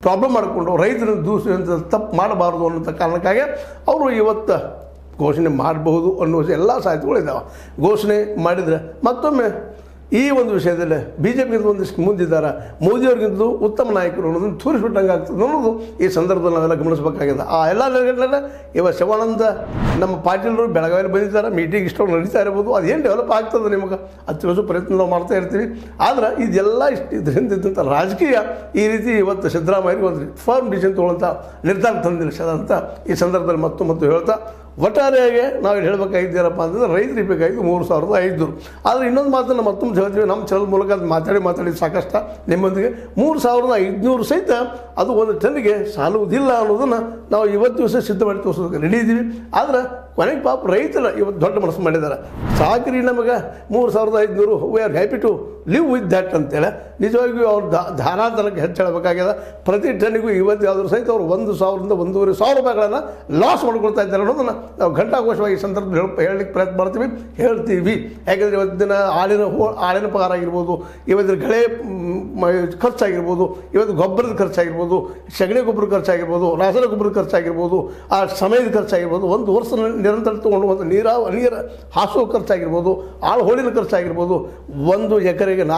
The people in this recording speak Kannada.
ಪ್ರಾಬ್ಲಮ್ ಮಾಡಿಕೊಂಡು ರೈತರನ್ನು ದೂಷಿಸುವಂಥ ತಪ್ಪು ಮಾಡಬಾರ್ದು ಅನ್ನೋಂಥ ಕಾರಣಕ್ಕಾಗಿ ಅವರು ಇವತ್ತು ಘೋಷಣೆ ಮಾಡಬಹುದು ಅನ್ನೋ ಎಲ್ಲ ಸಾಧ್ಯತೆಗಳಿದ್ದಾವೆ. ಘೋಷಣೆ ಮಾಡಿದರೆ ಮತ್ತೊಮ್ಮೆ ಈ ಒಂದು ವಿಷಯದಲ್ಲಿ ಬಿ ಜೆ ಪಿಗಿಂತ ಒಂದಿಷ್ಟು ಮುಂದಿದ್ದಾರೆ, ಮೋದಿಯವ್ರಿಗಿಂತಲೂ ಉತ್ತಮ ನಾಯಕರು ಅನ್ನೋದನ್ನು ತೋರಿಸ್ಬಿಟ್ಟಂಗೆ ಆಗ್ತದೆ ಅನ್ನೋದು ಈ ಸಂದರ್ಭದಲ್ಲಿ ನಾವೆಲ್ಲ ಗಮನಿಸಬೇಕಾಗಿದೆ. ಆ ಎಲ್ಲ ನೆಲೆಗಟ್ಟಲೆ ಇವಾಗ ಶಿವಾನಂದ ನಮ್ಮ ಪಾಟೀಲರು ಬೆಳಗಾವಿಯಲ್ಲಿ ಬಂದಿದ್ದಾರೆ, ಮೀಟಿಂಗ್ ಇಷ್ಟೊಂದು ನಡೀತಾ ಇರ್ಬೋದು. ಅದೇನು ಡೆವಲಪ್ ಆಗ್ತದೆ ನಿಮಗೆ ಅದು ತಿಳಿಸೋ ಪ್ರಯತ್ನ ನಾವು ಮಾಡ್ತಾ ಇರ್ತೀವಿ. ಆದರೆ ಇದೆಲ್ಲ ಇದರಿಂದ ಇದ್ದಂಥ ರಾಜಕೀಯ ಈ ರೀತಿ ಇವತ್ತು ಸಿದ್ದರಾಮಯ್ಯರಿಗೆ ಒಂದು ಫರ್ಮ್ ಡಿಸಿಷನ್ ತೊಗೊಳ್ಳೋಂಥ ನಿರ್ಧಾರ ತಂದಿಲ್ಲ ಅಂತ ಈ ಸಂದರ್ಭದಲ್ಲಿ ಮತ್ತು ಹೇಳ್ತಾ ಒಟ್ಟಾರೆಯಾಗಿ ನಾವು ಹೇಳಬೇಕಾಗಿದ್ದೇನಪ್ಪ ಅಂತಂದರೆ ರೈತರಿಗೆ ಬೇಕಾಗಿದ್ದು 3,500. ಆದರೆ ಇನ್ನೊಂದು ಮಾತನ್ನು ಮತ್ತೊಮ್ಮೆ ಹೇಳ್ತೀವಿ, ನಮ್ಮ ಚಾನಲ್ ಮೂಲಕ ಅದು ಮಾತಾಡಿ ಸಾಕಷ್ಟು ನಿಮ್ಮೊಂದಿಗೆ 3,500 ಸಹಿತ ಅದು ಒಂದು ಟನ್ನಿಗೆ ಸಾಲುವುದಿಲ್ಲ ಅನ್ನೋದನ್ನು ನಾವು ಇವತ್ತು ದಿವಸ ಸಿದ್ಧ ಮಾಡಿ ತೋರಿಸೋದಕ್ಕೆ ರೆಡಿ ಇದ್ದೀವಿ. ಆದರೆ ಕೊನೆಗೆ ಪಾಪ ರೈತರು ಇವತ್ತು ದೊಡ್ಡ ಮನಸ್ಸು ಮಾಡಿದ್ದಾರೆ. ಸಾಕ್ರಿ ನಮಗೆ 3,500 we are happy to live with that ಅಂತೇಳಿ ನಿಜವಾಗಿಯೂ ಅವ್ರು ಧಾರಾದರಕ್ಕೆ ಹೆಚ್ಚು ಹೇಳಬೇಕಾಗ್ಯದ. ಪ್ರತಿ ಟನ್ನಿಗೂ ಇವತ್ತು ಯಾವ್ದಾದ್ರು ಸಹಿತ ಅವರು 1,000ರಿಂದ 1,500 ರೂಪಾಯಿಗಳನ್ನು ಲಾಸ್ ಮಾಡ್ಕೊಳ್ತಾ ಇದ್ದಾರೆ ಅನ್ನೋದನ್ನು ನಾವು ಘಂಟಾಘೋಷವಾಗಿ ಈ ಸಂದರ್ಭದಲ್ಲಿ ಹೇಳಲಿಕ್ಕೆ ಪ್ರಯತ್ನ ಹೇಳ್ತೀವಿ. ಯಾಕೆಂದರೆ ಇವತ್ತಿನ ಆಳಿನ ಪಗಾರ ಆಗಿರ್ಬೋದು, ಇವತ್ತಿನ ಗಳೆ ಖರ್ಚಾಗಿರ್ಬೋದು, ಇವತ್ತು ಗೊಬ್ಬರದ ಖರ್ಚಾಗಿರ್ಬೋದು, ಸಗಣಿ ಗೊಬ್ಬರ ಖರ್ಚಾಗಿರ್ಬೋದು, ರಾಸಾಯನಿಕ ಗೊಬ್ಬರದ ಖರ್ಚಾಗಿರ್ಬೋದು, ಆ ಸಮಯದ ಖರ್ಚಾಗಿರ್ಬೋದು, ಒಂದು ವರ್ಷ ನಿರಂತರ ತೊಗೊಂಡು ಒಂದು ನೀರು ಹಾಸುವ ಖರ್ಚಾಗಿರ್ಬೋದು, ಆಳು ಹೋಳಿನ ಖರ್ಚಾಗಿರ್ಬೋದು, 1 ಎಕರೆಗೆ